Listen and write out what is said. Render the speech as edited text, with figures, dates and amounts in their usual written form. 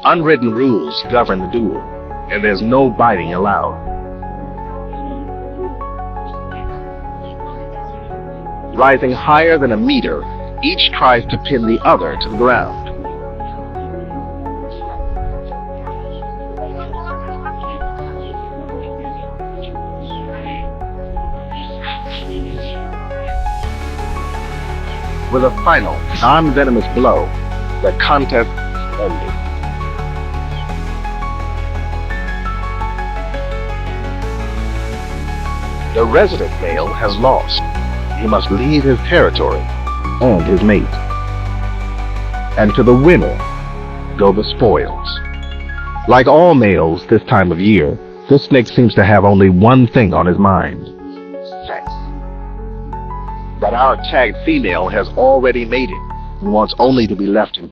Unwritten rules govern the duel, and there's no biting allowed. Rising higher than a meter, each tries to pin the other to the ground. With a final, non-venomous blow, the contest ended. The resident male has lost. He must leave his territory and his mate. And to the winner go the spoils. Like all males this time of year, this snake seems to have only one thing on his mind: sex. But our tagged female has already mated and wants only to be left in